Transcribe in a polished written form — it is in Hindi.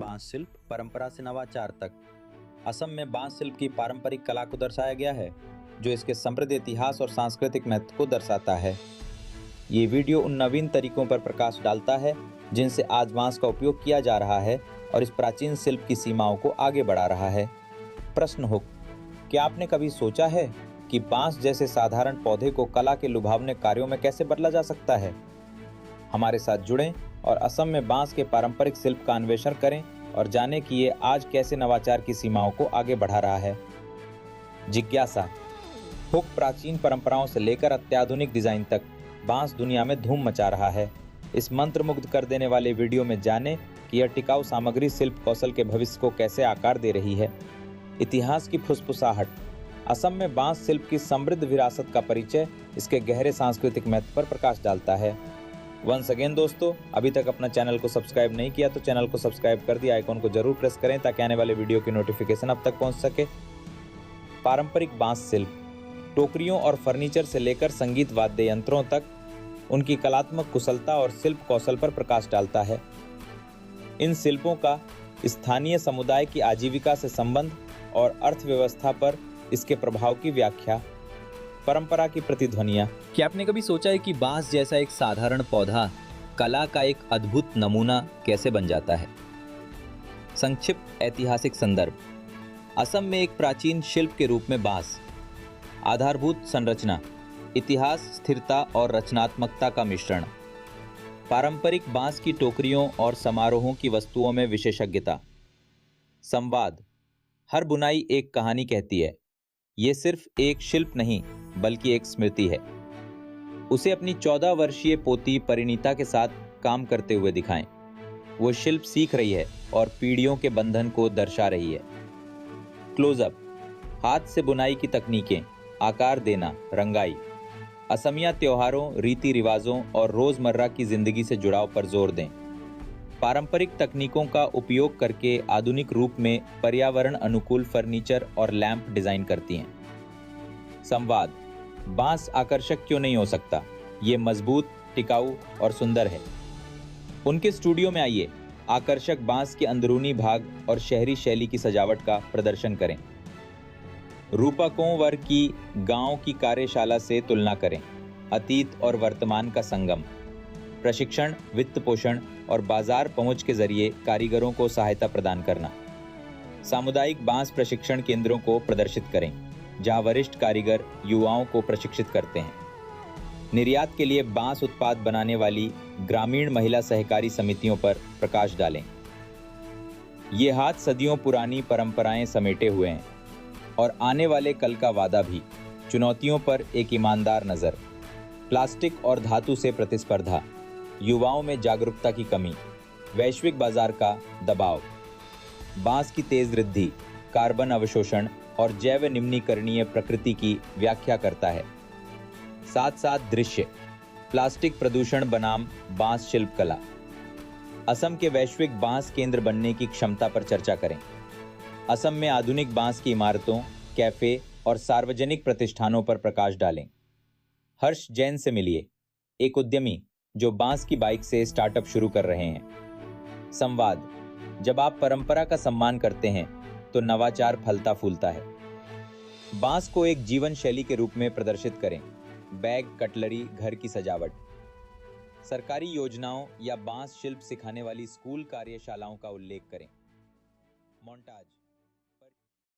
बांस शिल्प परंपरा से नवाचार तक। असम में बांस शिल्प की पारंपरिक कला को दर्शाया गया है, जो इसके समृद्ध इतिहास और सांस्कृतिक महत्व को दर्शाता है। ये वीडियो उन नवीन तरीकों पर प्रकाश डालता है जिनसे आज बांस का उपयोग किया जा रहा है और इस प्राचीन शिल्प की सीमाओं को आगे बढ़ा रहा है। प्रश्न हो, क्या आपने कभी सोचा है कि बांस जैसे साधारण पौधे को कला के लुभावने कार्यों में कैसे बदला जा सकता है? हमारे साथ जुड़ें और असम में बांस के पारंपरिक शिल्प का अन्वेषण करें और जानें कि ये आज कैसे नवाचार की सीमाओं को आगे बढ़ा रहा है। जिज्ञासा। हुक प्राचीन परंपराओं से लेकर अत्याधुनिक डिजाइन तक बांस दुनिया में धूम मचा रहा है। इस मंत्रमुग्ध कर देने वाले वीडियो में जानें कि यह टिकाऊ सामग्री शिल्प कौशल के भविष्य को कैसे आकार दे रही है। इतिहास की फुसफुसाहट। असम में बांस शिल्प की समृद्ध विरासत का परिचय इसके गहरे सांस्कृतिक महत्व पर प्रकाश डालता है। वंस अगेन दोस्तों, अभी तक अपना चैनल को सब्सक्राइब नहीं किया तो चैनल को सब्सक्राइब कर दिया, आइकॉन को जरूर प्रेस करें ताकि आने वाले वीडियो की नोटिफिकेशन अब तक पहुंच सके। पारंपरिक बांस शिल्प टोकरियों और फर्नीचर से लेकर संगीत वाद्य यंत्रों तक उनकी कलात्मक कुशलता और शिल्प कौशल पर प्रकाश डालता है। इन शिल्पों का स्थानीय समुदाय की आजीविका से संबंध और अर्थव्यवस्था पर इसके प्रभाव की व्याख्या। परंपरा की प्रतिध्वनियां। क्या आपने कभी सोचा है कि बांस जैसा एक साधारण पौधा कला का एक अद्भुत नमूना कैसे बन जाता है? संक्षिप्त ऐतिहासिक संदर्भ। असम में एक प्राचीन शिल्प के रूप में बांस। आधारभूत संरचना, इतिहास, स्थिरता और रचनात्मकता का मिश्रण। पारंपरिक बांस की टोकरियों और समारोहों की वस्तुओं में विशेषज्ञता। संवाद। हर बुनाई एक कहानी कहती है। ये सिर्फ एक शिल्प नहीं बल्कि एक स्मृति है। उसे अपनी 14 वर्षीय पोती परिणीता के साथ काम करते हुए दिखाएं। वो शिल्प सीख रही है और पीढ़ियों के बंधन को दर्शा रही है। क्लोजअप। हाथ से बुनाई की तकनीकें, आकार देना, रंगाई। असमिया त्योहारों, रीति रिवाजों और रोजमर्रा की जिंदगी से जुड़ाव पर जोर दें। पारंपरिक तकनीकों का उपयोग करके आधुनिक रूप में पर्यावरण अनुकूल फर्नीचर और लैंप डिजाइन करती हैं। संवाद। बांस आकर्षक क्यों नहीं हो सकता? ये मजबूत, टिकाऊ और सुंदर है। उनके स्टूडियो में आइए, आकर्षक बांस के अंदरूनी भाग और शहरी शैली की सजावट का प्रदर्शन करें। रूपकों वर्ग की गांव की कार्यशाला से तुलना करें। अतीत और वर्तमान का संगम। प्रशिक्षण, वित्त पोषण और बाजार पहुंच के जरिए कारीगरों को सहायता प्रदान करना। सामुदायिक बांस प्रशिक्षण केंद्रों को प्रदर्शित करें, जहां वरिष्ठ कारीगर युवाओं को प्रशिक्षित करते हैं। निर्यात के लिए बांस उत्पाद बनाने वाली ग्रामीण महिला सहकारी समितियों पर प्रकाश डालें। ये हाथ सदियों पुरानी परंपराएं समेटे हुए हैं और आने वाले कल का वादा भी। चुनौतियों पर एक ईमानदार नजर। प्लास्टिक और धातु से प्रतिस्पर्धा, युवाओं में जागरूकता की कमी, वैश्विक बाजार का दबाव। बांस की तेज वृद्धि, कार्बन अवशोषण और जैव निम्नीकरणीय प्रकृति की व्याख्या करता है। साथ साथ दृश्य, प्लास्टिक प्रदूषण बनाम बांस शिल्प कला। असम के वैश्विक बांस केंद्र बनने की क्षमता पर चर्चा करें। असम में आधुनिक बांस की इमारतों, कैफे और सार्वजनिक प्रतिष्ठानों पर प्रकाश डालें। हर्ष जैन से मिलिए, एक उद्यमी जो बांस की बाइक से स्टार्टअप शुरू कर रहे हैं। संवाद। जब आप परंपरा का सम्मान करते हैं तो नवाचार फलता फूलता है। बांस को एक जीवन शैली के रूप में प्रदर्शित करें। बैग, कटलरी, घर की सजावट। सरकारी योजनाओं या बांस शिल्प सिखाने वाली स्कूल कार्यशालाओं का उल्लेख करें। मोन्टाज।